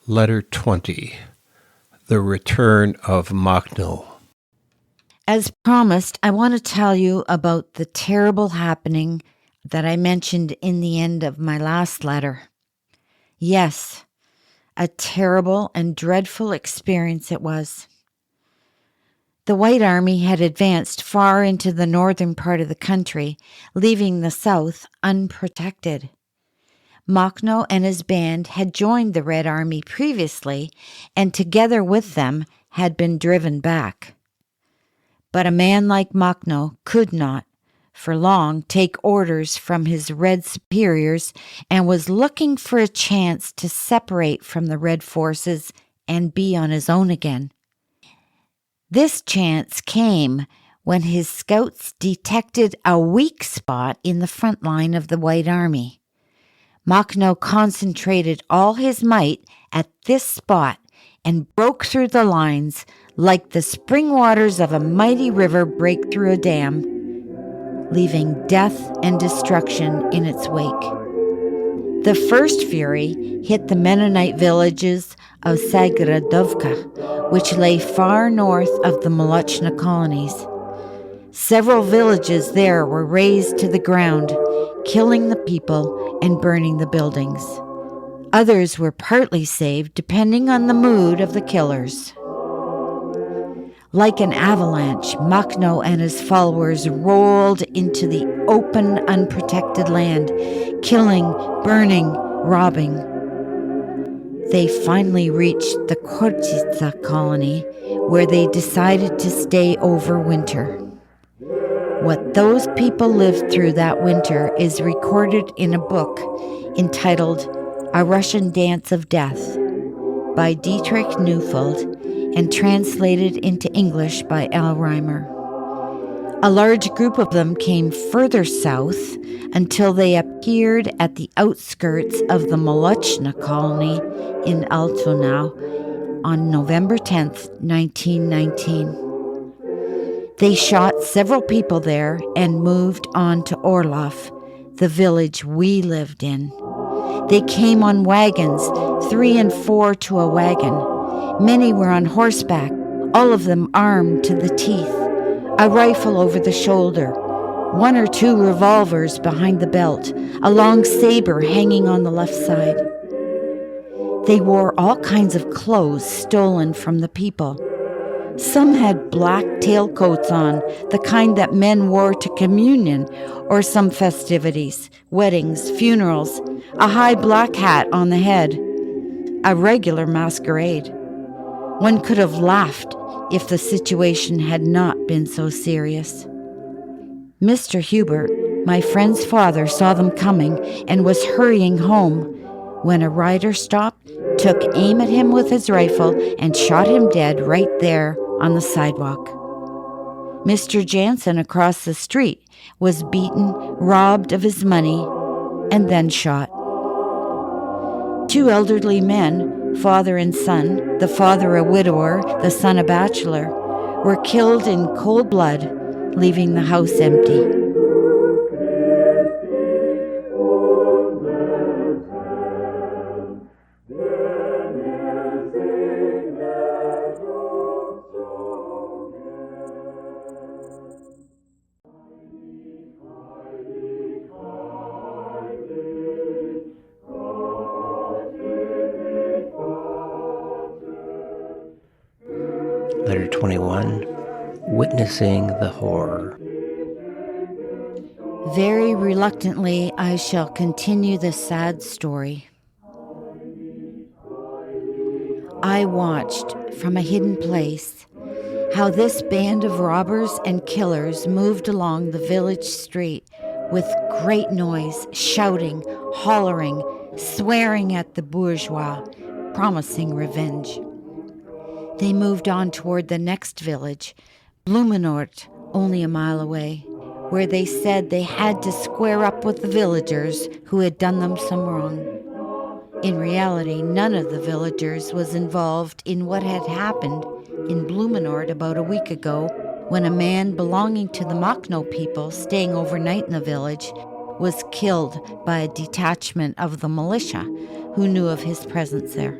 Letter 20. The Return of Machno. As promised, I want to tell you about the terrible happening that I mentioned in the end of my last letter. Yes, a terrible and dreadful experience it was. The White Army had advanced far into the northern part of the country, leaving the south unprotected. Machno and his band had joined the Red Army previously, and together with them had been driven back. But a man like Machno could not, for long, take orders from his Red superiors and was looking for a chance to separate from the Red forces and be on his own again. This chance came when his scouts detected a weak spot in the front line of the White Army. Machno concentrated all his might at this spot and broke through the lines like the spring waters of a mighty river break through a dam, leaving death and destruction in its wake. The first fury hit the Mennonite villages of Sagradovka, which lay far north of the Machno colonies. Several villages there were razed to the ground, killing the people and burning the buildings. Others were partly saved depending on the mood of the killers. Like an avalanche, Machno and his followers rolled into the open, unprotected land, killing, burning, robbing. They finally reached the Kortitsa colony, where they decided to stay over winter. What those people lived through that winter is recorded in a book entitled A Russian Dance of Death by Dietrich Neufeld and translated into English by L. Reimer. A large group of them came further south until they appeared at the outskirts of the Machno colony in Altonau on November 10th, 1919. They shot several people there and moved on to Ohrloff, the village we lived in. They came on wagons, 3 and 4 to a wagon. Many were on horseback, all of them armed to the teeth, a rifle over the shoulder, 1 or 2 revolvers behind the belt, a long saber hanging on the left side. They wore all kinds of clothes stolen from the people. Some had black tailcoats on, the kind that men wore to communion or some festivities, weddings, funerals, a high black hat on the head, a regular masquerade. One could have laughed if the situation had not been so serious. Mr. Hubert, my friend's father, saw them coming and was hurrying home when a rider stopped, took aim at him with his rifle, and shot him dead right there on the sidewalk. Mr. Jansen across the street was beaten, robbed of his money, and then shot. 2 elderly men, father and son, the father a widower, the son a bachelor, were killed in cold blood, leaving the house empty. Letter 21. Witnessing the Horror. Very reluctantly, I shall continue the sad story. I watched from a hidden place how this band of robbers and killers moved along the village street with great noise, shouting, hollering, swearing at the bourgeois, promising revenge. They moved on toward the next village, Blumenort, only a mile away, where they said they had to square up with the villagers who had done them some wrong. In reality, none of the villagers was involved in what had happened in Blumenort about a week ago, when a man belonging to the Machno people staying overnight in the village was killed by a detachment of the militia who knew of his presence there.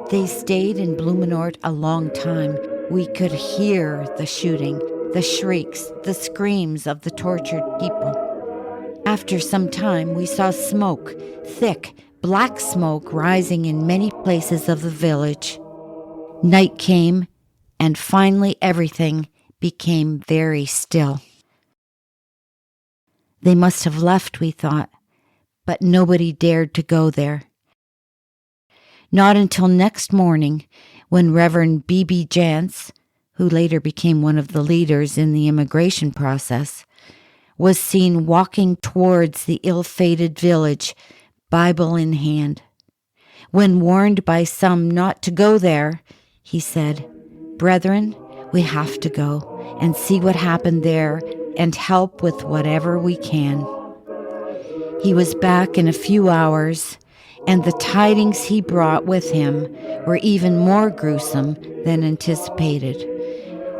They stayed in Blumenort a long time. We could hear the shooting, the shrieks, the screams of the tortured people. After some time, we saw smoke, thick, black smoke rising in many places of the village. Night came, and finally everything became very still. They must have left, we thought, but nobody dared to go there. Not until next morning, when Reverend B.B. Jantz, who later became one of the leaders in the immigration process, was seen walking towards the ill-fated village, Bible in hand. When warned by some not to go there, he said, "Brethren, we have to go and see what happened there and help with whatever we can." He was back in a few hours, and the tidings he brought with him were even more gruesome than anticipated.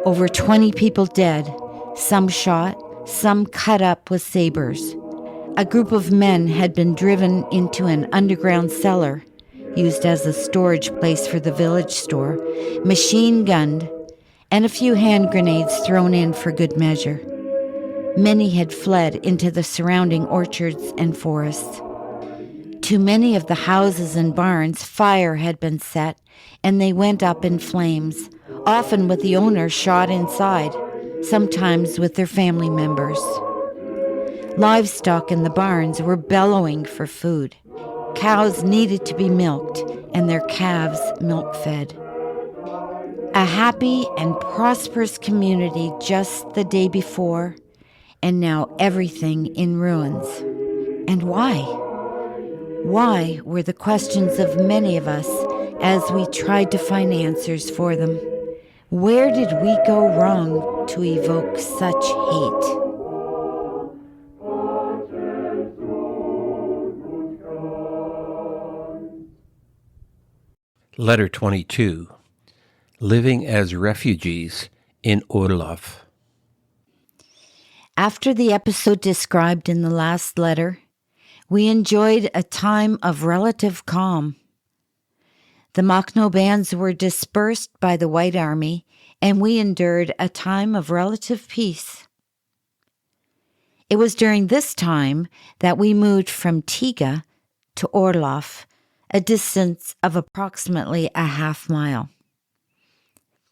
Over 20 people dead, some shot, some cut up with sabers. A group of men had been driven into an underground cellar, used as a storage place for the village store, machine gunned, and a few hand grenades thrown in for good measure. Many had fled into the surrounding orchards and forests. To many of the houses and barns, fire had been set, and they went up in flames, often with the owner shot inside, sometimes with their family members. Livestock in the barns were bellowing for food. Cows needed to be milked, and their calves milk-fed. A happy and prosperous community just the day before, and now everything in ruins. And why? Why were the questions of many of us as we tried to find answers for them? Where did we go wrong to evoke such hate? Letter 22. Living as refugees in Ohrloff. After the episode described in the last letter, we enjoyed a time of relative calm. The Machno bands were dispersed by the White Army, and we endured a time of relative peace. It was during this time that we moved from Tiga to Ohrloff, a distance of approximately a half-mile.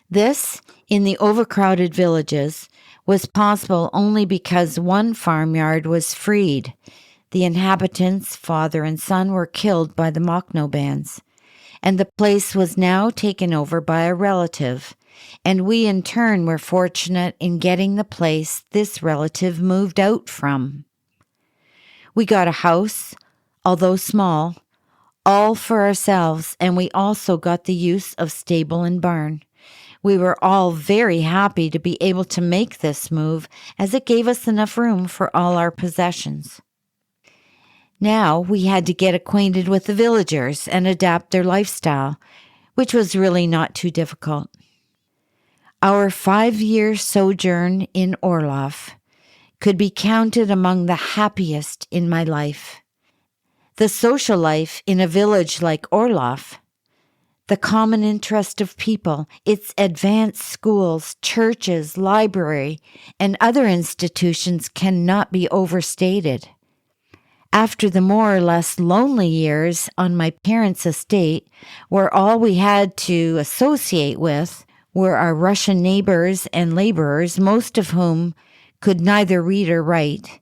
This, in the overcrowded villages, was possible only because one farmyard was freed. The inhabitants, father and son, were killed by the Machno bands, and the place was now taken over by a relative, and we in turn were fortunate in getting the place this relative moved out from. We got a house, although small, all for ourselves, and we also got the use of stable and barn. We were all very happy to be able to make this move, as it gave us enough room for all our possessions. Now we had to get acquainted with the villagers and adapt their lifestyle, which was really not too difficult. Our 5-year sojourn in Ohrloff could be counted among the happiest in my life. The social life in a village like Ohrloff, the common interest of people, its advanced schools, churches, library, and other institutions cannot be overstated. After the more or less lonely years on my parents' estate, where all we had to associate with were our Russian neighbors and laborers, most of whom could neither read or write,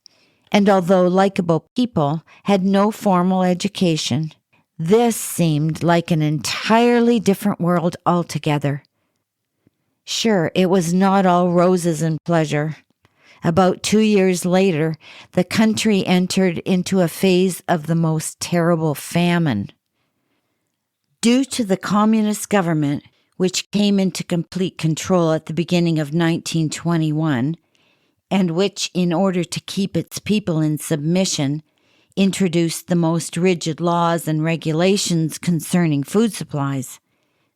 and although likable people, had no formal education, this seemed like an entirely different world altogether. Sure, it was not all roses and pleasure. About 2 years later, the country entered into a phase of the most terrible famine. Due to the communist government, which came into complete control at the beginning of 1921, and which, in order to keep its people in submission, introduced the most rigid laws and regulations concerning food supplies,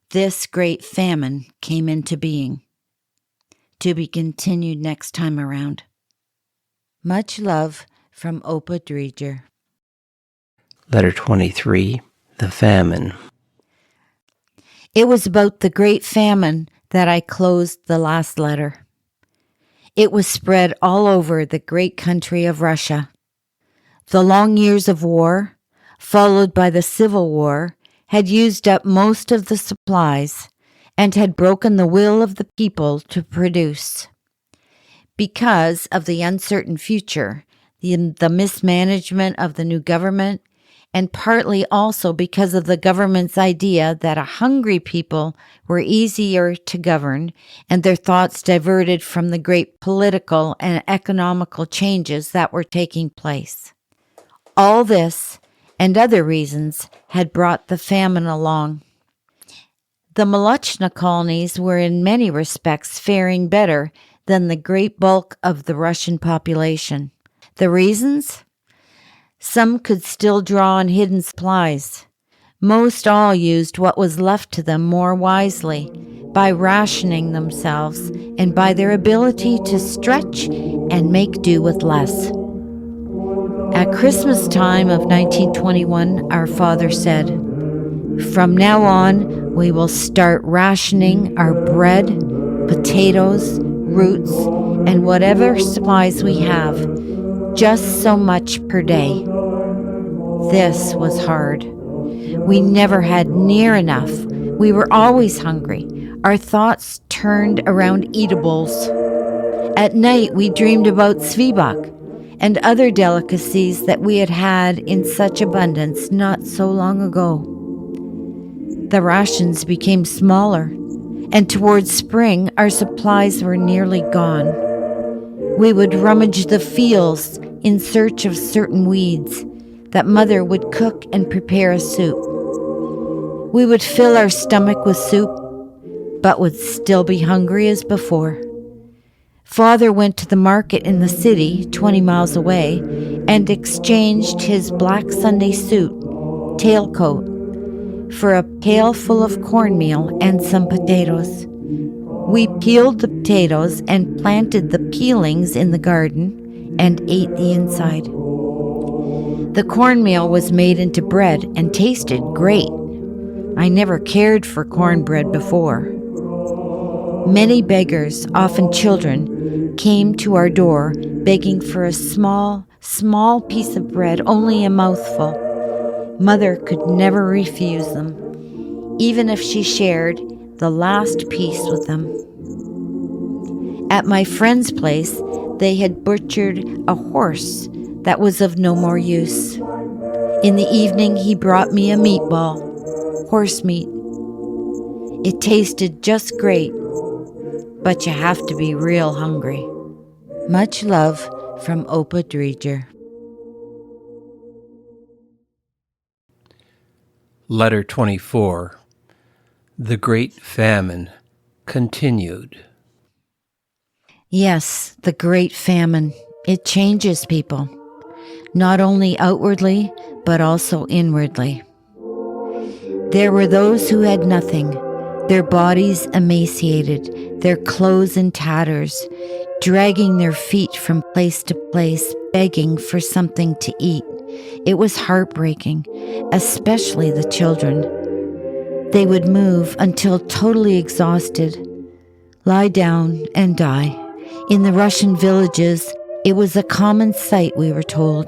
this great famine came into being. To be continued next time around. Much love from P Driedger. Letter 23. The famine. It was about the great famine that I closed the last letter. It was spread all over the great country of Russia. The long years of war, followed by the Civil War, had used up most of the supplies and had broken the will of the people to produce. Because of the uncertain future, the mismanagement of the new government, and partly also because of the government's idea that a hungry people were easier to govern and their thoughts diverted from the great political and economical changes that were taking place. All this and other reasons had brought the famine along. The Machno colonies were in many respects faring better than the great bulk of the Russian population. The reasons? Some could still draw on hidden supplies. Most all used what was left to them more wisely, by rationing themselves and by their ability to stretch and make do with less. At Christmas time of 1921, our father said, "From now on, we will start rationing our bread, potatoes, roots, and whatever supplies we have, just so much per day." This was hard. We never had near enough. We were always hungry. Our thoughts turned around eatables. At night, we dreamed about svibak and other delicacies that we had had in such abundance not so long ago. The rations became smaller, and towards spring, our supplies were nearly gone. We would rummage the fields in search of certain weeds that Mother would cook and prepare a soup. We would fill our stomach with soup, but would still be hungry as before. Father went to the market in the city, 20 miles away, and exchanged his black Sunday suit, tailcoat, for a pail full of cornmeal and some potatoes. We peeled the potatoes and planted the peelings in the garden and ate the inside. The cornmeal was made into bread and tasted great. I never cared for cornbread before. Many beggars, often children, came to our door begging for a small piece of bread, only a mouthful. Mother could never refuse them, even if she shared the last piece with them. At my friend's place, they had butchered a horse that was of no more use. In the evening, he brought me a meatball, horse meat. It tasted just great, but you have to be real hungry. Much love from P Driedger. Letter 24. The Great Famine continued. Yes, the great famine. It changes people, not only outwardly, but also inwardly. There were those who had nothing, their bodies emaciated, their clothes in tatters, dragging their feet from place to place, begging for something to eat. It was heartbreaking, especially the children. They would move until totally exhausted, lie down and die. In the Russian villages, it was a common sight, we were told.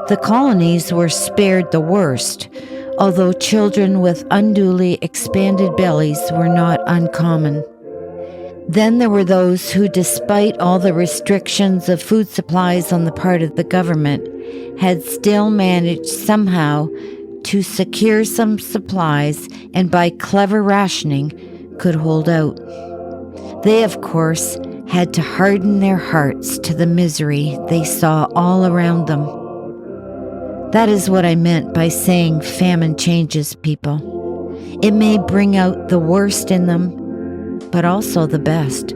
The colonies were spared the worst, although children with unduly expanded bellies were not uncommon. Then there were those who, despite all the restrictions of food supplies on the part of the government, had still managed somehow to secure some supplies and by clever rationing could hold out. They, of course, had to harden their hearts to the misery they saw all around them. That is what I meant by saying famine changes people. It may bring out the worst in them, but also the best,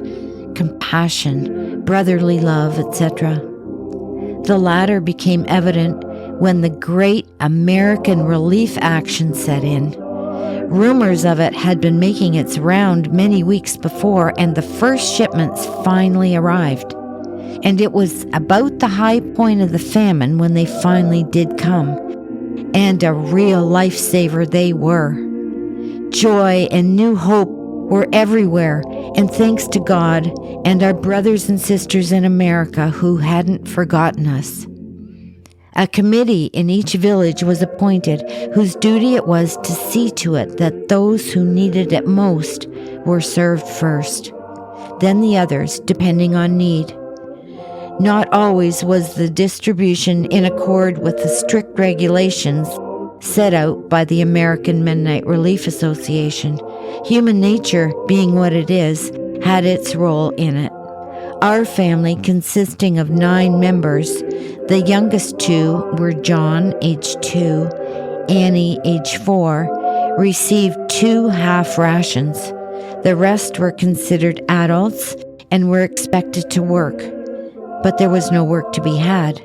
compassion, brotherly love, etc. The latter became evident when the great American relief action set in. Rumors of it had been making its round many weeks before, and the first shipments finally arrived. And it was about the high point of the famine when they finally did come. and a real lifesaver they were. Joy and new hope were everywhere, and thanks to God and our brothers and sisters in America who hadn't forgotten us. A committee in each village was appointed whose duty it was to see to it that those who needed it most were served first, then the others, depending on need. Not always was the distribution in accord with the strict regulations set out by the American Mennonite Relief Association. Human nature, being what it is, had its role in it. Our family, consisting of 9 members, the youngest 2 were John, age 2, Annie, age 4, received 2 half rations. The rest were considered adults and were expected to work. But there was no work to be had,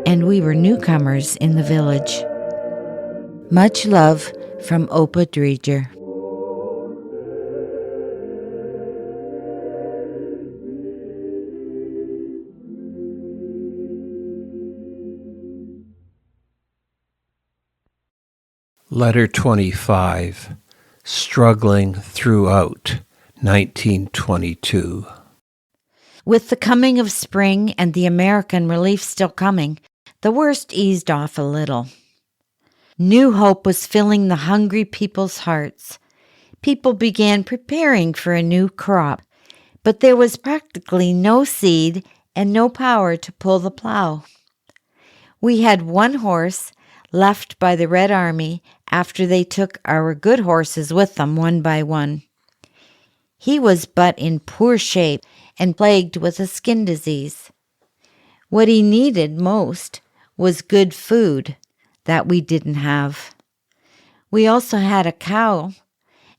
and we were newcomers in the village. Much love from P Driedger. Letter 25. Struggling Throughout, 1922. With the coming of spring and the American relief still coming, the worst eased off a little. New hope was filling the hungry people's hearts. People began preparing for a new crop, but there was practically no seed and no power to pull the plow. We had 1 horse left by the Red Army after they took our good horses with them one by one. He was but in poor shape and plagued with a skin disease. What he needed most was good food that we didn't have. We also had a cow,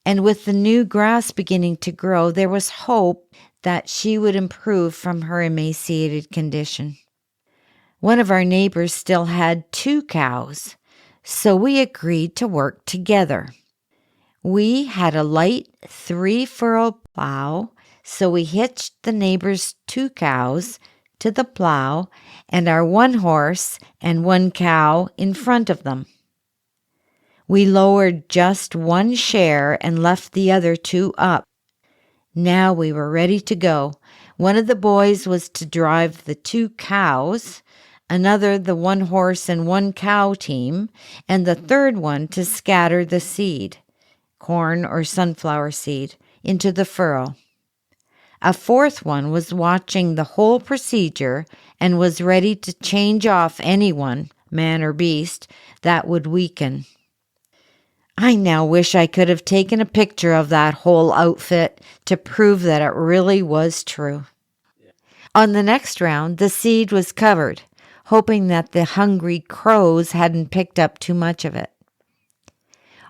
and with the new grass beginning to grow, there was hope that she would improve from her emaciated condition. One of our neighbors still had 2 cows, so we agreed to work together. We had a light 3-furrow plow, so we hitched the neighbor's 2 cows to the plow and our 1 horse and 1 cow in front of them. We lowered just 1 share and left the other 2 up. Now we were ready to go. One of the boys was to drive the 2 cows, another the 1 horse and 1 cow team, and the third one to scatter the seed, corn or sunflower seed, into the furrow. A 4th one was watching the whole procedure and was ready to change off anyone, man or beast, that would weaken. I now wish I could have taken a picture of that whole outfit to prove that it really was true. On the next round, the seed was covered, hoping that the hungry crows hadn't picked up too much of it.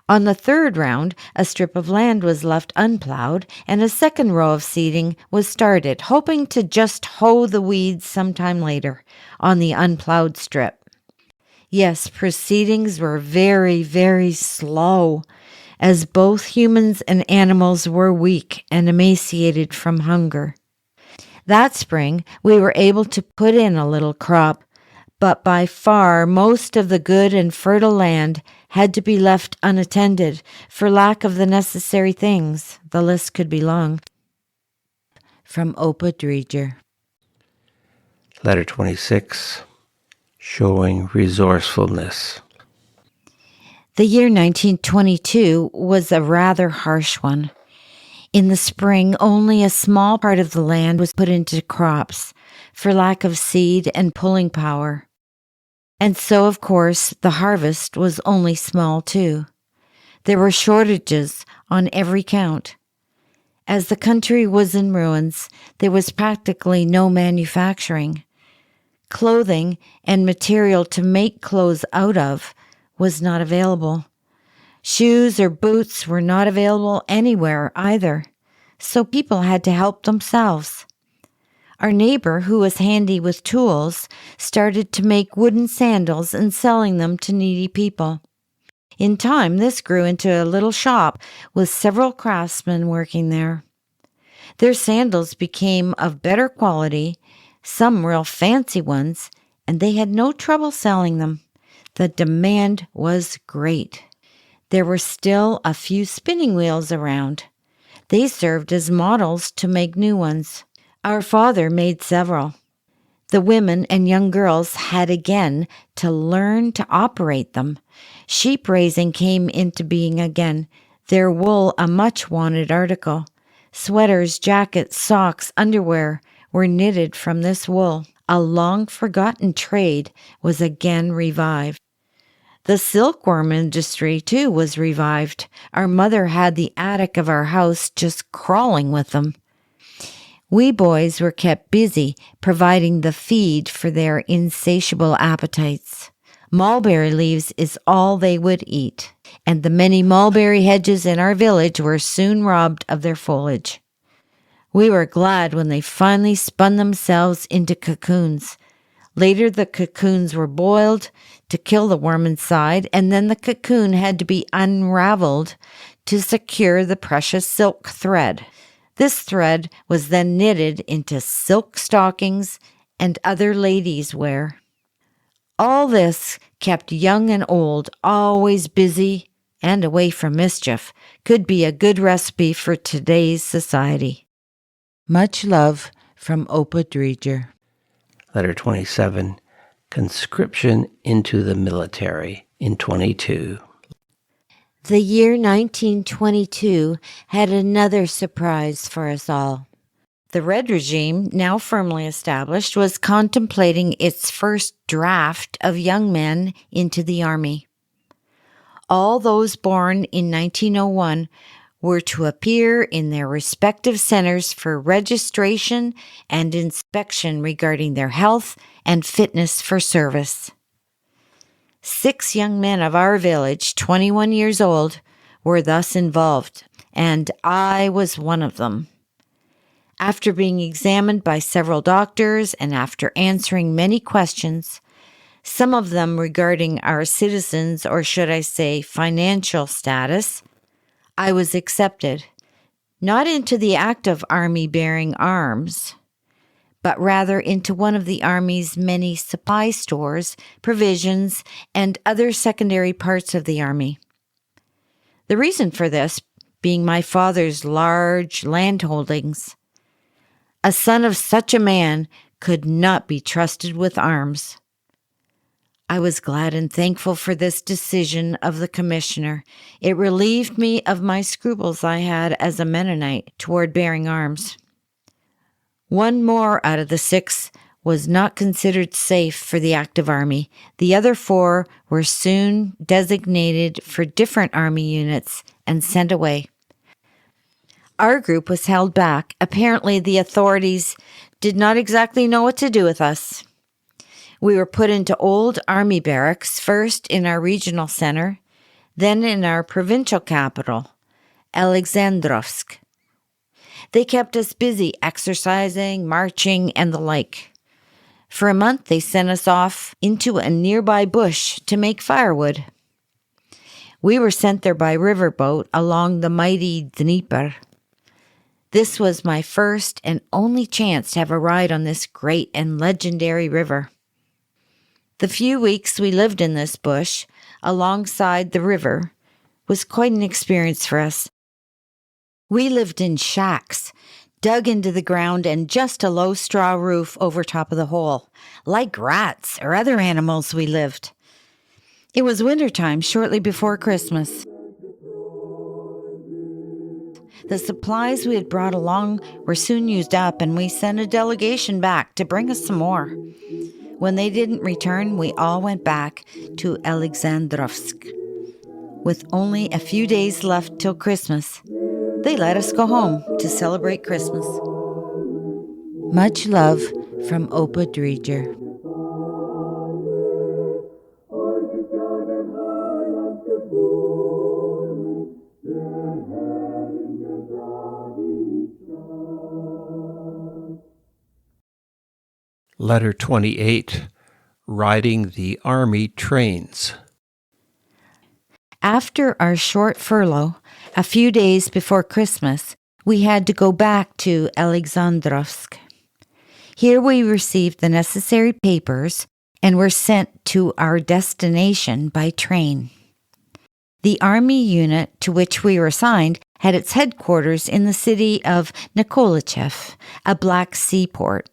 On the 3rd round, a strip of land was left unplowed, and a 2nd row of seeding was started, hoping to just hoe the weeds sometime later on the unplowed strip. Yes, proceedings were very, very slow, as both humans and animals were weak and emaciated from hunger. That spring, we were able to put in a little crop, but by far most of the good and fertile land had to be left unattended for lack of the necessary things. The list could be long. From P Driedger. Letter 26. Showing Resourcefulness. The year 1922 was a rather harsh one. In the spring, only a small part of the land was put into crops for lack of seed and pulling power. And so, of course, the harvest was only small too. There were shortages on every count. As the country was in ruins, there was practically no manufacturing. Clothing and material to make clothes out of was not available. Shoes or boots were not available anywhere either, so people had to help themselves. Our neighbor, who was handy with tools, started to make wooden sandals and selling them to needy people. In time, this grew into a little shop with several craftsmen working there. Their sandals became of better quality, some real fancy ones, and they had no trouble selling them. The demand was great. There were still a few spinning wheels around. They served as models to make new ones. Our father made several. The women and young girls had again to learn to operate them. Sheep raising came into being again, their wool a much wanted article. Sweaters, jackets, socks, underwear were knitted from this wool. A long-forgotten trade was again revived. The silkworm industry, too, was revived. Our mother had the attic of our house just crawling with them. We boys were kept busy providing the feed for their insatiable appetites. Mulberry leaves is all they would eat, and the many mulberry hedges in our village were soon robbed of their foliage. We were glad when they finally spun themselves into cocoons. Later, the cocoons were boiled to kill the worm inside, and then the cocoon had to be unraveled to secure the precious silk thread. This thread was then knitted into silk stockings and other ladies' wear. All this kept young and old always busy and away from mischief. Could be a good recipe for today's society. Much love from P Driedger. Letter 27, conscription into the military in 22. The year 1922 had another surprise for us all. The Red regime, now firmly established, was contemplating its first draft of young men into the army. All those born in 1901 were to appear in their respective centers for registration and inspection regarding their health and fitness for service. 6 young men of our village, 21 years old, were thus involved, and I was one of them. After being examined by several doctors and after answering many questions, some of them regarding our citizens, or should I say financial status, I was accepted, not into the active army bearing arms, but rather into one of the Army's many supply stores, provisions, and other secondary parts of the Army. The reason for this being my father's large land holdings. A son of such a man could not be trusted with arms. I was glad and thankful for this decision of the commissioner. It relieved me of my scruples I had as a Mennonite toward bearing arms. One more out of the 6 was not considered safe for the active army. The other 4 were soon designated for different army units and sent away. Our group was held back. Apparently, the authorities did not exactly know what to do with us. We were put into old army barracks, first in our regional center, then in our provincial capital, Alexandrovsk. They kept us busy exercising, marching, and the like. For a month, they sent us off into a nearby bush to make firewood. We were sent there by riverboat along the mighty Dnieper. This was my first and only chance to have a ride on this great and legendary river. The few weeks we lived in this bush, alongside the river, was quite an experience for us. We lived in shacks, dug into the ground and just a low straw roof over top of the hole. Like rats or other animals we lived. It was wintertime, shortly before Christmas. The supplies we had brought along were soon used up, and we sent a delegation back to bring us some more. When they didn't return, we all went back to Alexandrovsk. With only a few days left till Christmas, they let us go home to celebrate Christmas. Much love from P Driedger. Letter 28, riding the army trains. After our short furlough, a few days before Christmas, we had to go back to Alexandrovsk. Here we received the necessary papers and were sent to our destination by train. The army unit to which we were assigned had its headquarters in the city of Nikolachev, a Black Sea port.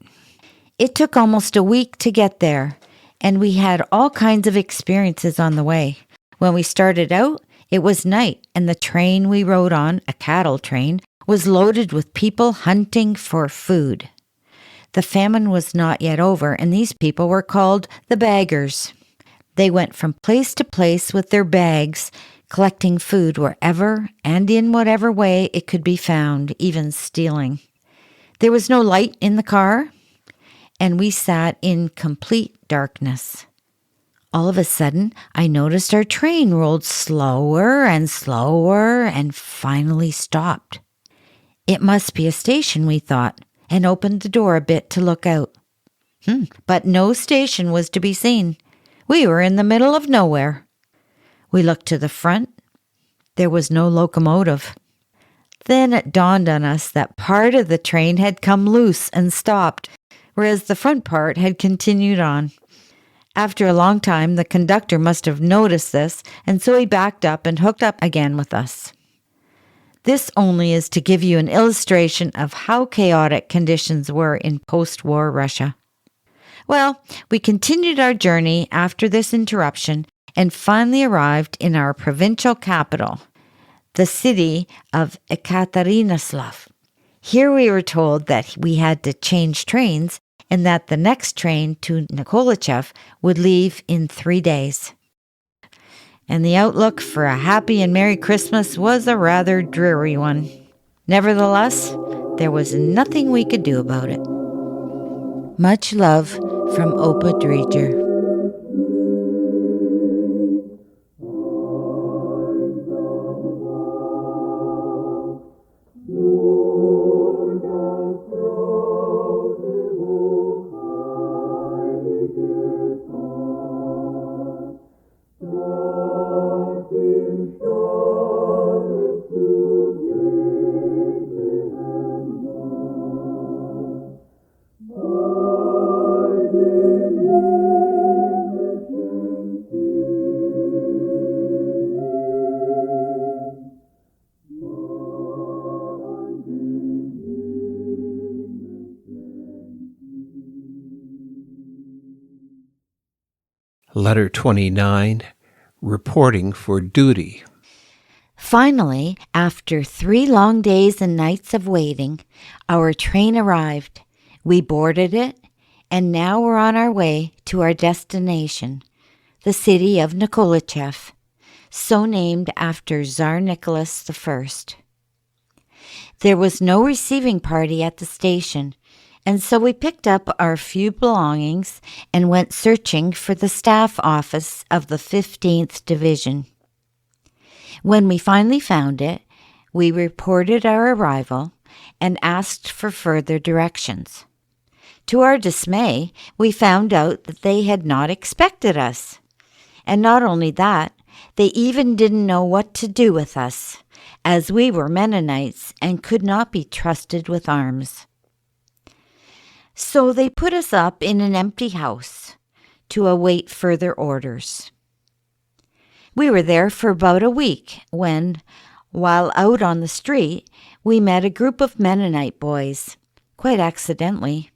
It took almost a week to get there, and we had all kinds of experiences on the way. When we started out, it was night, and the train we rode on, a cattle train, was loaded with people hunting for food. The famine was not yet over, and these people were called the baggers. They went from place to place with their bags, collecting food wherever and in whatever way it could be found, even stealing. There was no light in the car, and we sat in complete darkness. All of a sudden, I noticed our train rolled slower and slower and finally stopped. It must be a station, we thought, and opened the door a bit to look out. But no station was to be seen. We were in the middle of nowhere. We looked to the front. There was no locomotive. Then it dawned on us that part of the train had come loose and stopped, whereas the front part had continued on. After a long time, the conductor must have noticed this, and so he backed up and hooked up again with us. This only is to give you an illustration of how chaotic conditions were in post-war Russia. Well, we continued our journey after this interruption and finally arrived in our provincial capital, the city of Ekaterinoslav. Here we were told that we had to change trains and that the next train to Nikolachev would leave in 3 days. And the outlook for a happy and Merry Christmas was a rather dreary one. Nevertheless, there was nothing we could do about it. Much love from P Driedger. Letter 29, Reporting for Duty. Finally, after 3 long days and nights of waiting, our train arrived. We boarded it, and now we're on our way to our destination, the city of Nikolachev, so named after Tsar Nicholas I. There was no receiving party at the station, and so we picked up our few belongings and went searching for the staff office of the 15th Division. When we finally found it, we reported our arrival and asked for further directions. To our dismay, we found out that they had not expected us. And not only that, they even didn't know what to do with us, as we were Mennonites and could not be trusted with arms. So they put us up in an empty house to await further orders. We were there for about a week when, while out on the street, we met a group of Mennonite boys, quite accidentally,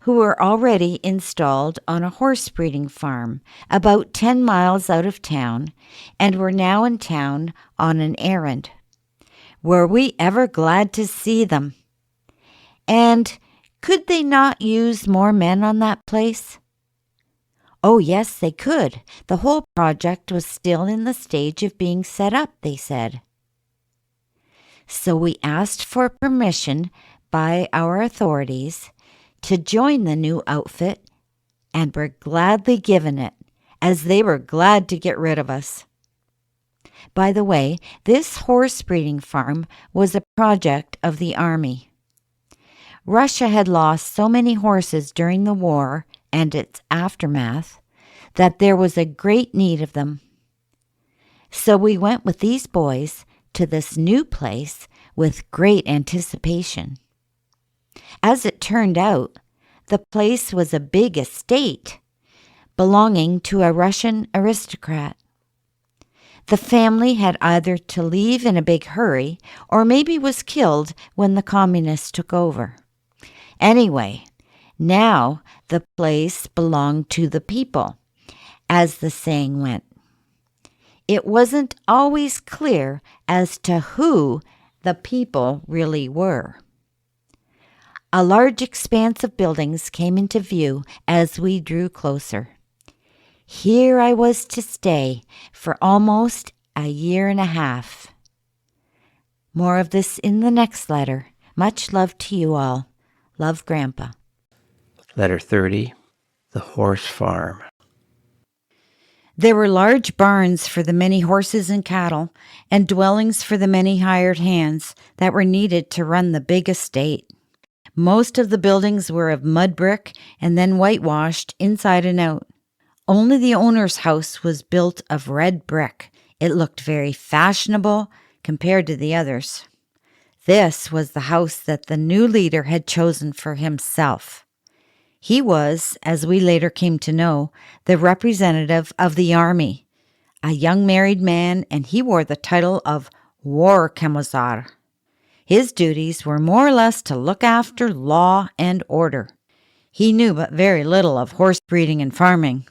who were already installed on a horse breeding farm about 10 miles out of town and were now in town on an errand. Were we ever glad to see them? And could they not use more men on that place? Oh, yes, they could. The whole project was still in the stage of being set up, they said. So we asked for permission by our authorities to join the new outfit and were gladly given it, as they were glad to get rid of us. By the way, this horse breeding farm was a project of the army. Russia had lost so many horses during the war and its aftermath that there was a great need of them. So we went with these boys to this new place with great anticipation. As it turned out, the place was a big estate, belonging to a Russian aristocrat. The family had either to leave in a big hurry or maybe was killed when the communists took over. Anyway, now the place belonged to the people, as the saying went. It wasn't always clear as to who the people really were. A large expanse of buildings came into view as we drew closer. Here I was to stay for almost a year and a half. More of this in the next letter. Much love to you all. Love, Grandpa. Letter 30, The Horse Farm. There were large barns for the many horses and cattle, and dwellings for the many hired hands that were needed to run the big estate. Most of the buildings were of mud brick and then whitewashed inside and out. Only the owner's house was built of red brick. It looked very fashionable compared to the others. This was the house that the new leader had chosen for himself. He was, as we later came to know, the representative of the army, a young married man, and he wore the title of War Commissar. His duties were more or less to look after law and order. He knew but very little of horse breeding and farming.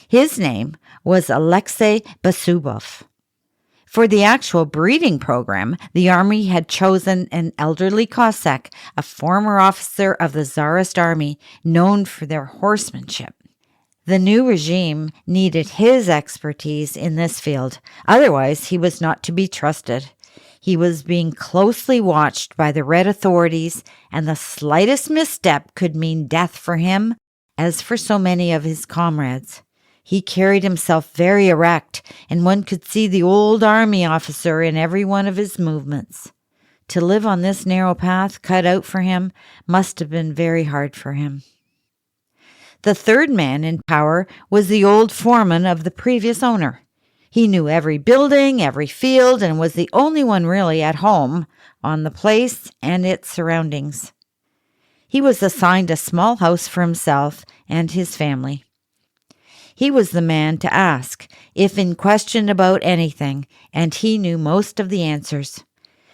His name was Alexei Basubov. For the actual breeding program, the army had chosen an elderly Cossack, a former officer of the Tsarist army, known for their horsemanship. The new regime needed his expertise in this field. Otherwise, he was not to be trusted. He was being closely watched by the Red authorities, and the slightest misstep could mean death for him, as for so many of his comrades. He carried himself very erect, and one could see the old army officer in every one of his movements. To live on this narrow path cut out for him must have been very hard for him. The third man in power was the old foreman of the previous owner. He knew every building, every field, and was the only one really at home on the place and its surroundings. He was assigned a small house for himself and his family. He was the man to ask if in question about anything, and he knew most of the answers.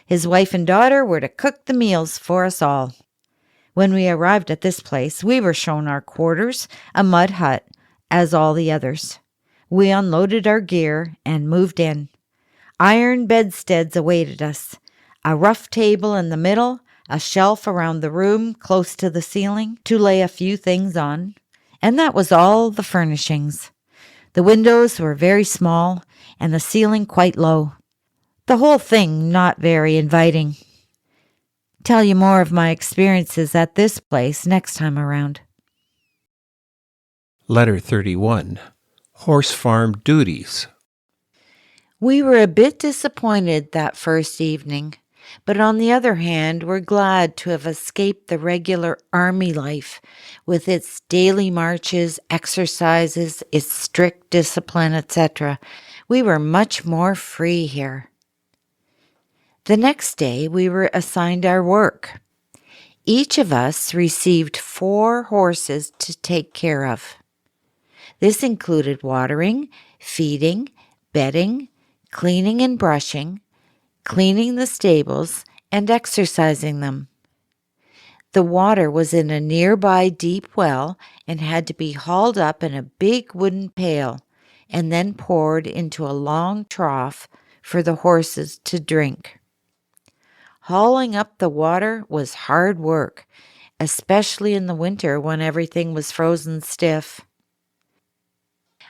His wife and daughter were to cook the meals for us all. When we arrived at this place, we were shown our quarters, a mud hut, as all the others. We unloaded our gear and moved in. Iron bedsteads awaited us, a rough table in the middle, a shelf around the room close to the ceiling to lay a few things on. And that was all the furnishings. The windows were very small and the ceiling quite low. The whole thing not very inviting. Tell you more of my experiences at this place next time around. Letter 31, Horse Farm Duties. We were a bit disappointed that first evening, but on the other hand, we're glad to have escaped the regular army life with its daily marches, exercises, its strict discipline, etc. We were much more free here. The next day, we were assigned our work. Each of us received 4 horses to take care of. This included watering, feeding, bedding, cleaning and brushing, cleaning the stables, and exercising them. The water was in a nearby deep well and had to be hauled up in a big wooden pail and then poured into a long trough for the horses to drink. Hauling up the water was hard work, especially in the winter when everything was frozen stiff.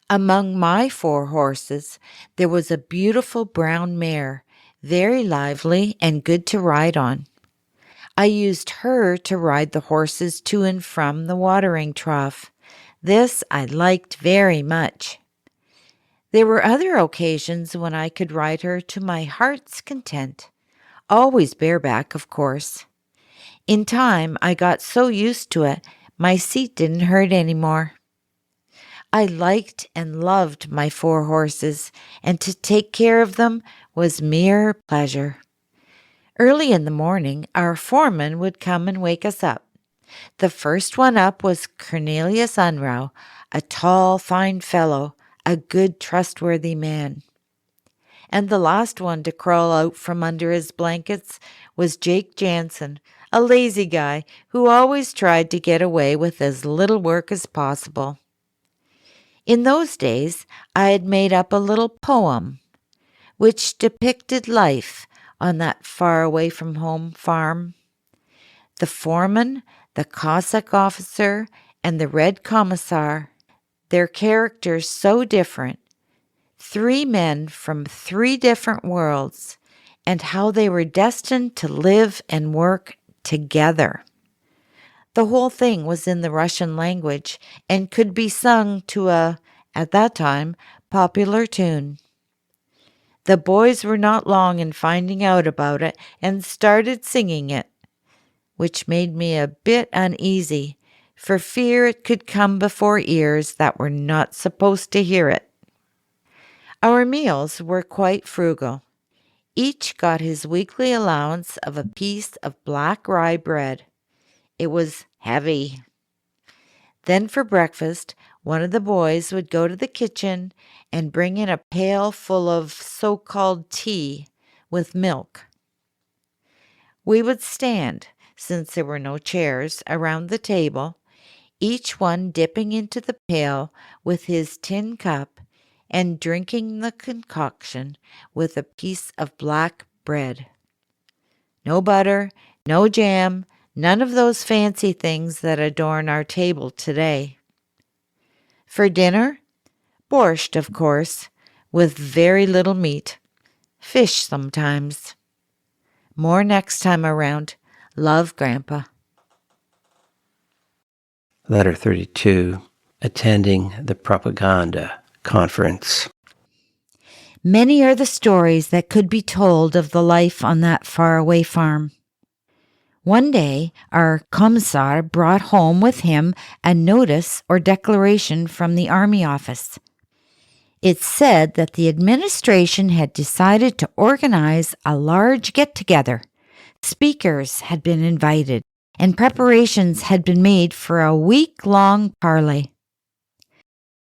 Among my 4 horses, there was a beautiful brown mare, very lively and good to ride on. I used her to ride the horses to and from the watering trough. This I liked very much. There were other occasions when I could ride her to my heart's content, always bareback, of course. In time, I got so used to it, my seat didn't hurt anymore. I liked and loved my 4 horses, and to take care of them was mere pleasure. Early in the morning, our foreman would come and wake us up. The first one up was Cornelius Unruh, a tall, fine fellow, a good, trustworthy man. And the last one to crawl out from under his blankets was Jake Jansen, a lazy guy who always tried to get away with as little work as possible. In those days, I had made up a little poem which depicted life on that far away from home farm. The foreman, the Cossack officer, and the Red Commissar, their characters so different, 3 men from 3 different worlds, and how they were destined to live and work together. The whole thing was in the Russian language and could be sung to a, at that time, popular tune. The boys were not long in finding out about it and started singing it, which made me a bit uneasy, for fear it could come before ears that were not supposed to hear it. Our meals were quite frugal. Each got his weekly allowance of a piece of black rye bread. It was heavy. Then for breakfast, one of the boys would go to the kitchen and bring in a pail full of so-called tea with milk. We would stand, since there were no chairs, around the table, each one dipping into the pail with his tin cup and drinking the concoction with a piece of black bread. No butter, no jam, none of those fancy things that adorn our table today. For dinner, borscht, of course, with very little meat. Fish sometimes. More next time around. Love, Grandpa. Letter 32. Attending the propaganda conference. Many are the stories that could be told of the life on that faraway farm. One day, our commissar brought home with him a notice or declaration from the army office. It said that the administration had decided to organize a large get-together. Speakers had been invited, and preparations had been made for a week-long parley.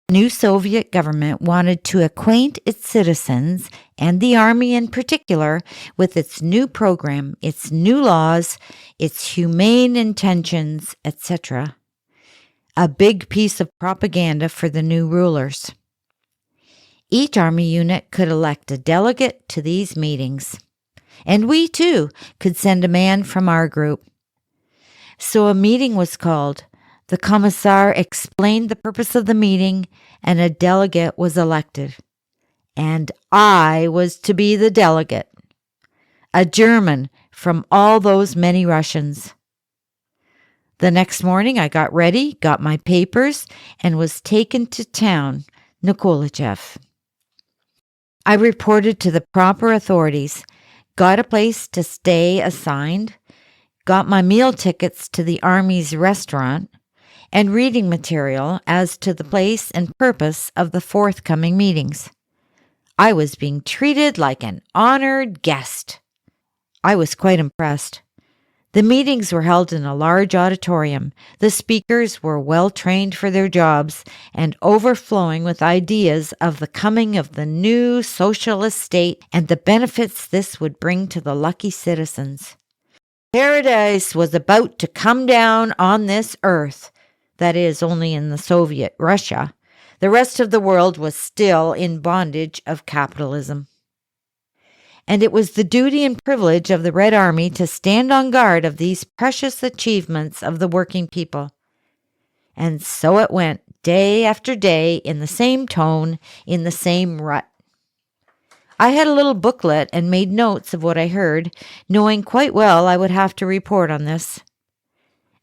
The new Soviet government wanted to acquaint its citizens, and the army in particular, with its new program, its new laws, its humane intentions, etc. A big piece of propaganda for the new rulers. Each army unit could elect a delegate to these meetings, and we, too, could send a man from our group. So a meeting was called. The commissar explained the purpose of the meeting, and a delegate was elected. And I was to be the delegate, a German from all those many Russians. The next morning I got ready, got my papers, and was taken to town, Nikolachev. I reported to the proper authorities, got a place to stay assigned, got my meal tickets to the Army's restaurant, and reading material as to the place and purpose of the forthcoming meetings. I was being treated like an honored guest. I was quite impressed. The meetings were held in a large auditorium. The speakers were well trained for their jobs and overflowing with ideas of the coming of the new socialist state and the benefits this would bring to the lucky citizens. Paradise was about to come down on this earth. That is, only in the Soviet Russia. The rest of the world was still in bondage of capitalism. And it was the duty and privilege of the Red Army to stand on guard of these precious achievements of the working people. And so it went, day after day, in the same tone, in the same rut. I had a little booklet and made notes of what I heard, knowing quite well I would have to report on this.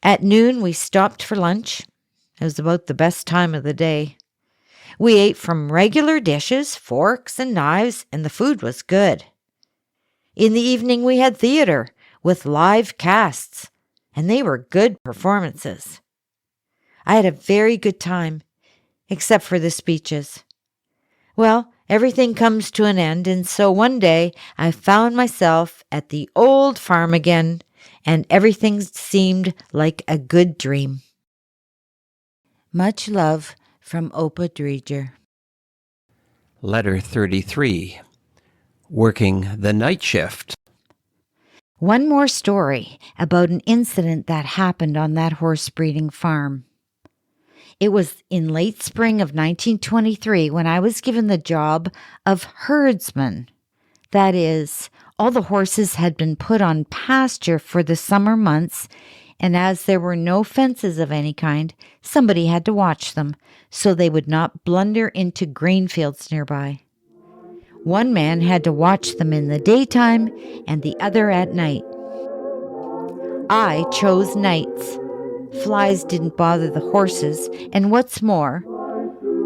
At noon, we stopped for lunch. It was about the best time of the day. We ate from regular dishes, forks, and knives, and the food was good. In the evening, we had theater with live casts, and they were good performances. I had a very good time, except for the speeches. Well, everything comes to an end, and so one day I found myself at the old farm again, and everything seemed like a good dream. Much love from P Driedger. Letter 33. Working the night shift. One more story about an incident that happened on that horse breeding farm. It was in late spring of 1923 when I was given the job of herdsman. That is, all the horses had been put on pasture for the summer months, and as there were no fences of any kind, somebody had to watch them so they would not blunder into grain fields nearby. One man had to watch them in the daytime and the other at night. I chose nights. Flies didn't bother the horses, and what's more,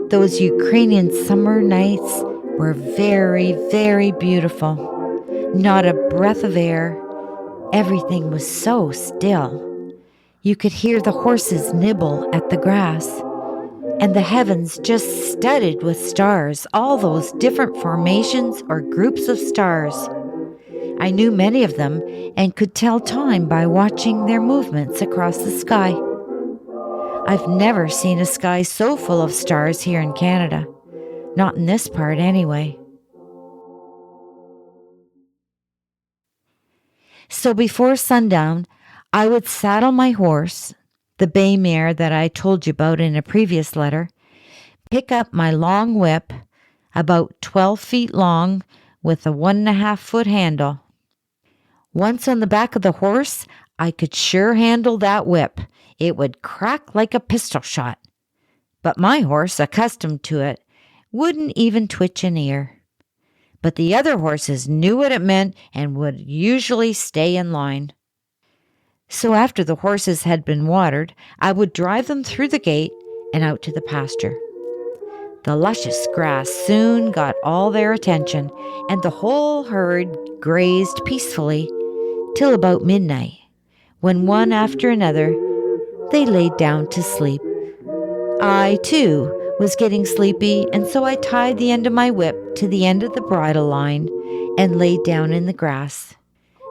those Ukrainian summer nights were very, very beautiful. Not a breath of air. Everything was so still. You could hear the horses nibble at the grass, and the heavens just studded with stars, all those different formations or groups of stars. I knew many of them and could tell time by watching their movements across the sky. I've never seen a sky so full of stars here in Canada. Not in this part, anyway. So before sundown, I would saddle my horse, the bay mare that I told you about in a previous letter, pick up my long whip, about 12 feet long, with a 1.5-foot handle. Once on the back of the horse, I could sure handle that whip. It would crack like a pistol shot. But my horse, accustomed to it, wouldn't even twitch an ear. But the other horses knew what it meant and would usually stay in line. So after the horses had been watered, I would drive them through the gate and out to the pasture. The luscious grass soon got all their attention, and the whole herd grazed peacefully till about midnight, when one after another they laid down to sleep. I, too, was getting sleepy, and so I tied the end of my whip to the end of the bridle line and laid down in the grass.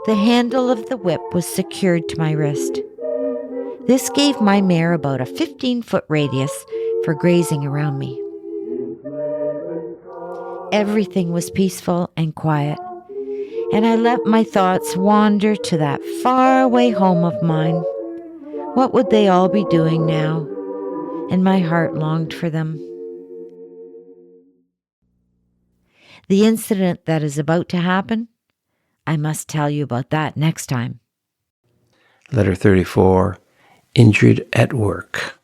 The handle of the whip was secured to my wrist. This gave my mare about a 15-foot radius for grazing around me. Everything was peaceful and quiet, and I let my thoughts wander to that faraway home of mine. What would they all be doing now? And my heart longed for them. The incident that is about to happen, I must tell you about that next time. Letter 34. Injured at work.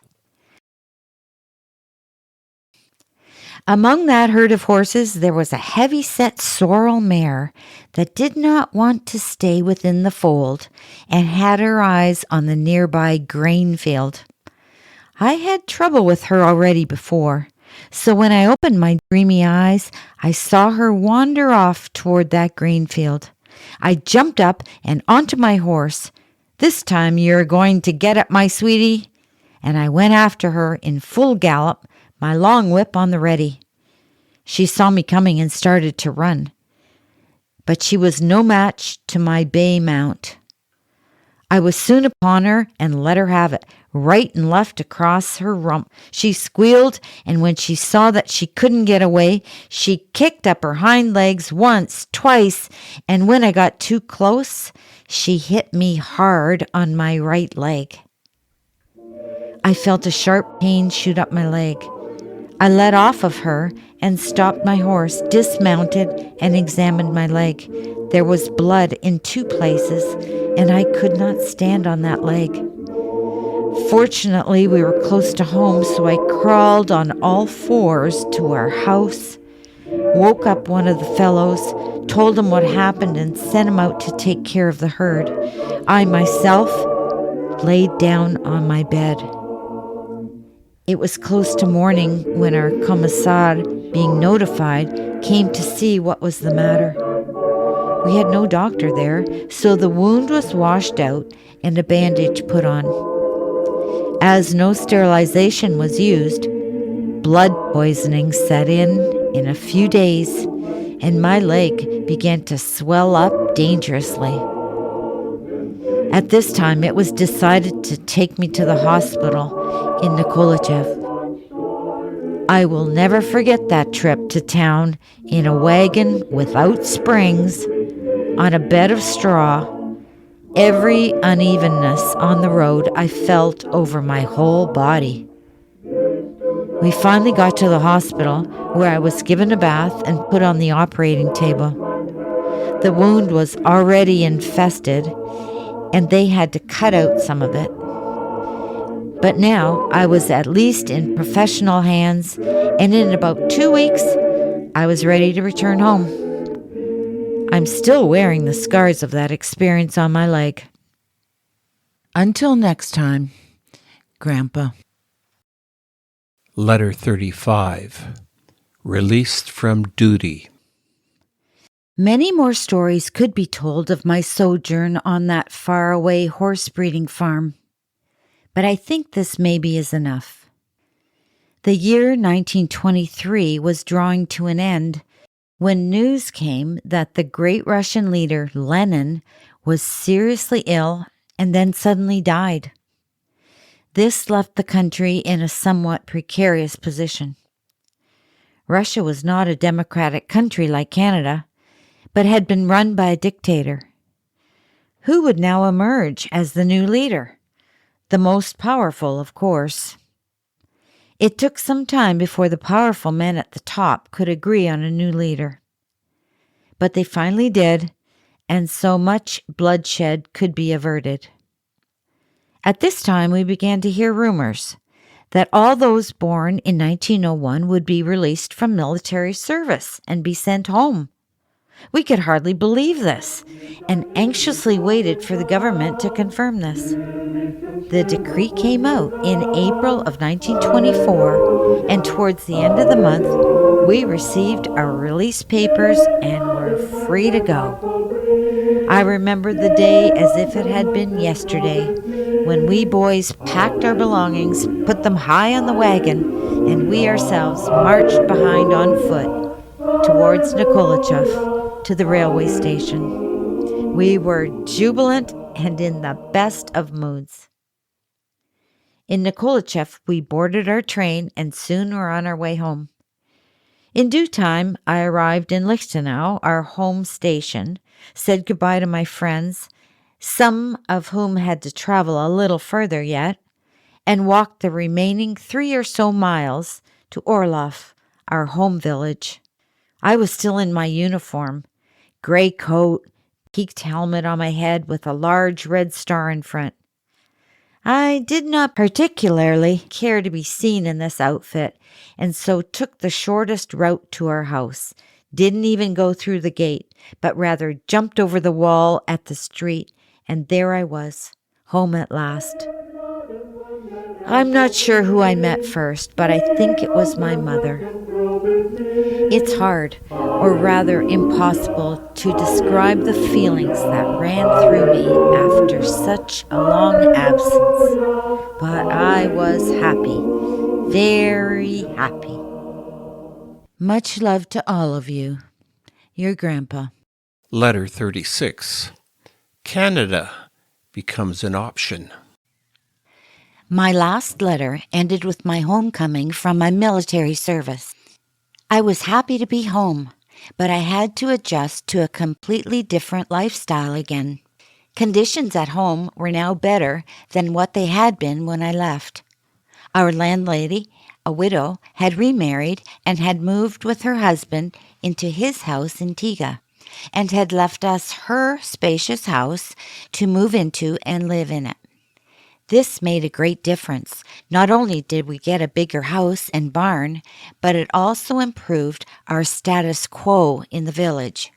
Among that herd of horses, there was a heavy-set sorrel mare that did not want to stay within the fold and had her eyes on the nearby grain field. I had trouble with her already before, so when I opened my dreamy eyes, I saw her wander off toward that grain field. I jumped up and onto my horse. "This time you're going to get it, my sweetie," and I went after her in full gallop, my long whip on the ready. She saw me coming and started to run, but she was no match to my bay mount. I was soon upon her and let her have it, right and left across her rump. She squealed, and when she saw that she couldn't get away, she kicked up her hind legs once, twice, and when I got too close, she hit me hard on my right leg. I felt a sharp pain shoot up my leg. I let off of her and stopped my horse, dismounted, and examined my leg. There was blood in 2 places, and I could not stand on that leg. Fortunately, we were close to home, so I crawled on all 4s to our house, woke up one of the fellows, told him what happened, and sent him out to take care of the herd. I myself laid down on my bed. It was close to morning when our commissar, being notified, came to see what was the matter. We had no doctor there, so the wound was washed out and a bandage put on. As no sterilization was used, blood poisoning set in a few days, and my leg began to swell up dangerously. At this time, it was decided to take me to the hospital in Nikolachev. I will never forget that trip to town in a wagon without springs, on a bed of straw. Every unevenness on the road I felt over my whole body. We finally got to the hospital, where I was given a bath and put on the operating table. The wound was already infested, and they had to cut out some of it. But now I was at least in professional hands, and in about 2 weeks, I was ready to return home. I'm still wearing the scars of that experience on my leg. Until next time, Grandpa. Letter 35. Released from duty. Many more stories could be told of my sojourn on that faraway horse breeding farm, but I think this maybe is enough. The year 1923 was drawing to an end when news came that the great Russian leader Lenin was seriously ill and then suddenly died. This left the country in a somewhat precarious position. Russia was not a democratic country like Canada, but had been run by a dictator. Who would now emerge as the new leader? The most powerful, of course. It took some time before the powerful men at the top could agree on a new leader. But they finally did, and so much bloodshed could be averted. At this time, we began to hear rumors that all those born in 1901 would be released from military service and be sent home. We could hardly believe this, and anxiously waited for the government to confirm this. The decree came out in April of 1924, and towards the end of the month, we received our release papers and were free to go. I remember the day as if it had been yesterday, when we boys packed our belongings, put them high on the wagon, and we ourselves marched behind on foot towards Nikolachev, to the railway station. We were jubilant and in the best of moods. In Nikolachev, we boarded our train and soon were on our way home. In due time, I arrived in Lichtenau, our home station, said goodbye to my friends, some of whom had to travel a little further yet, and walked the remaining 3 or so miles to Ohrloff, our home village. I was still in my uniform, gray coat, peaked helmet on my head with a large red star in front. I did not particularly care to be seen in this outfit, and so took the shortest route to our house. Didn't even go through the gate, but rather jumped over the wall at the street, and there I was, home at last. I'm not sure who I met first, but I think it was my mother. It's hard, or rather impossible, to describe the feelings that ran through me after such a long absence, but I was happy, very happy. Much love to all of you. Your Grandpa. Letter 36. Canada becomes an option. My last letter ended with my homecoming from my military service. I was happy to be home, but I had to adjust to a completely different lifestyle again. Conditions at home were now better than what they had been when I left. Our landlady, a widow, had remarried and had moved with her husband into his house in Tiga, and had left us her spacious house to move into and live in it. This made a great difference. Not only did we get a bigger house and barn, but it also improved our status quo in the village.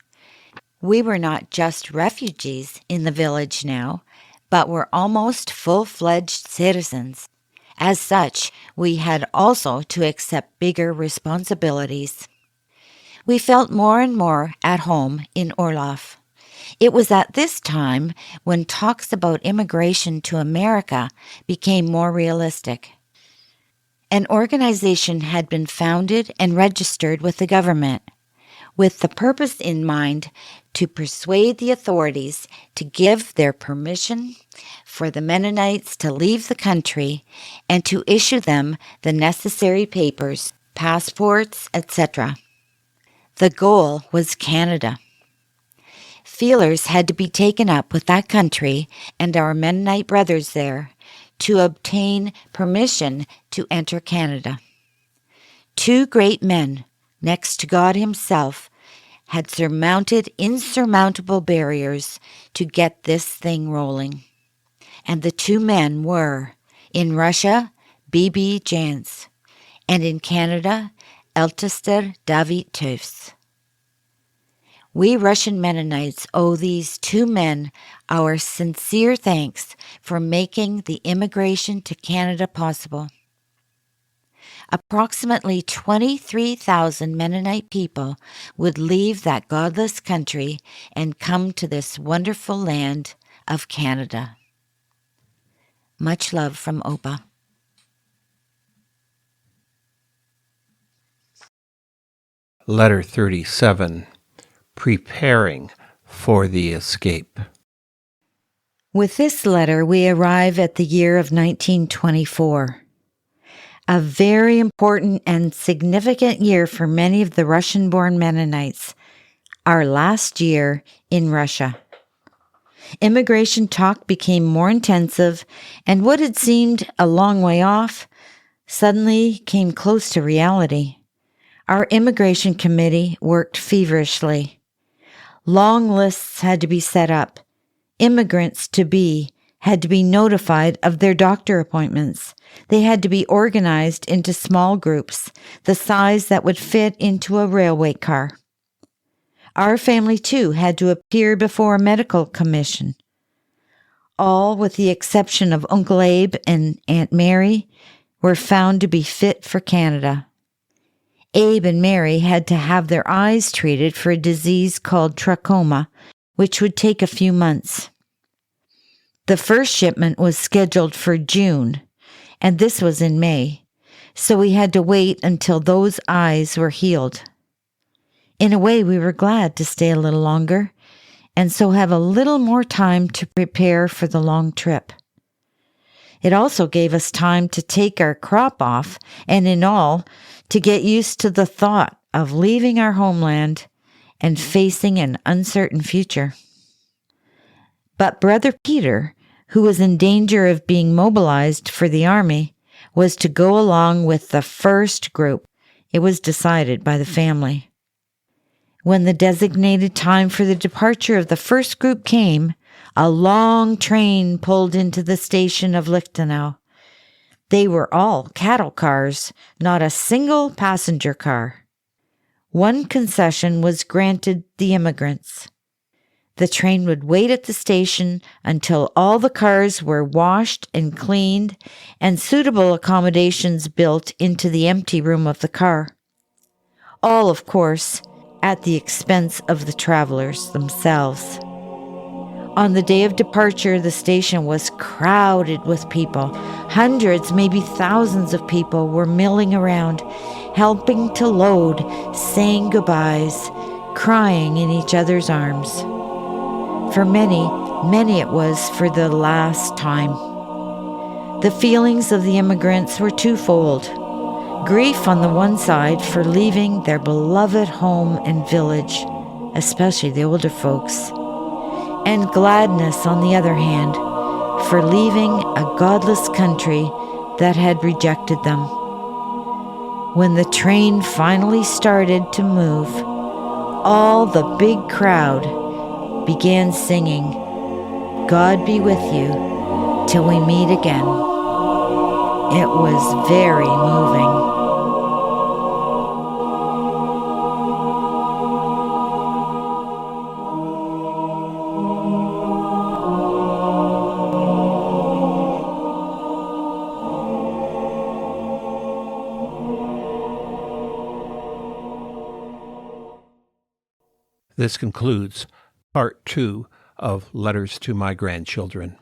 We were not just refugees in the village now, but were almost full-fledged citizens. As such, we had also to accept bigger responsibilities. We felt more and more at home in Ohrloff. It was at this time when talks about immigration to America became more realistic. An organization had been founded and registered with the government, with the purpose in mind to persuade the authorities to give their permission for the Mennonites to leave the country and to issue them the necessary papers passports, etc. The goal was Canada. Feelers had to be taken up with that country and our Mennonite brothers there to obtain permission to enter Canada. Two great men, next to God Himself, had surmounted insurmountable barriers to get this thing rolling. And the two men were, in Russia, B.B. Jans, and in Canada, Ältester David Tufts. We Russian Mennonites owe these two men our sincere thanks for making the immigration to Canada possible. Approximately 23,000 Mennonite people would leave that godless country and come to this wonderful land of Canada. Much love from Opa. Letter 37. Preparing for the escape. With this letter, we arrive at the year of 1924. A very important and significant year for many of the Russian-born Mennonites, our last year in Russia. Immigration talk became more intensive, and what had seemed a long way off suddenly came close to reality. Our immigration committee worked feverishly. Long lists had to be set up. Immigrants to be had to be notified of their doctor appointments. They had to be organized into small groups, the size that would fit into a railway car. Our family, too, had to appear before a medical commission. All, with the exception of Uncle Abe and Aunt Mary, were found to be fit for Canada. Abe and Mary had to have their eyes treated for a disease called trachoma, which would take a few months. The first shipment was scheduled for June, and this was in May, so we had to wait until those eyes were healed. In a way, we were glad to stay a little longer, and so have a little more time to prepare for the long trip. It also gave us time to take our crop off, and in all, to get used to the thought of leaving our homeland and facing an uncertain future. But Brother Peter, who was in danger of being mobilized for the army, was to go along with the first group. It was decided by the family. When the designated time for the departure of the first group came, a long train pulled into the station of Lichtenau. They were all cattle cars, not a single passenger car. One concession was granted the immigrants. The train would wait at the station until all the cars were washed and cleaned and suitable accommodations built into the empty room of the car. All, of course, at the expense of the travelers themselves. On the day of departure, the station was crowded with people. Hundreds, maybe thousands of people were milling around, helping to load, saying goodbyes, crying in each other's arms. For many it was for the last time. The feelings of the immigrants were twofold. Grief on the one side for leaving their beloved home and village, especially the older folks, and gladness on the other hand for leaving a godless country that had rejected them. When the train finally started to move, all the big crowd began singing, "God be with you till we meet again." It was very moving. This concludes Part 2 of Letters to My Grandchildren.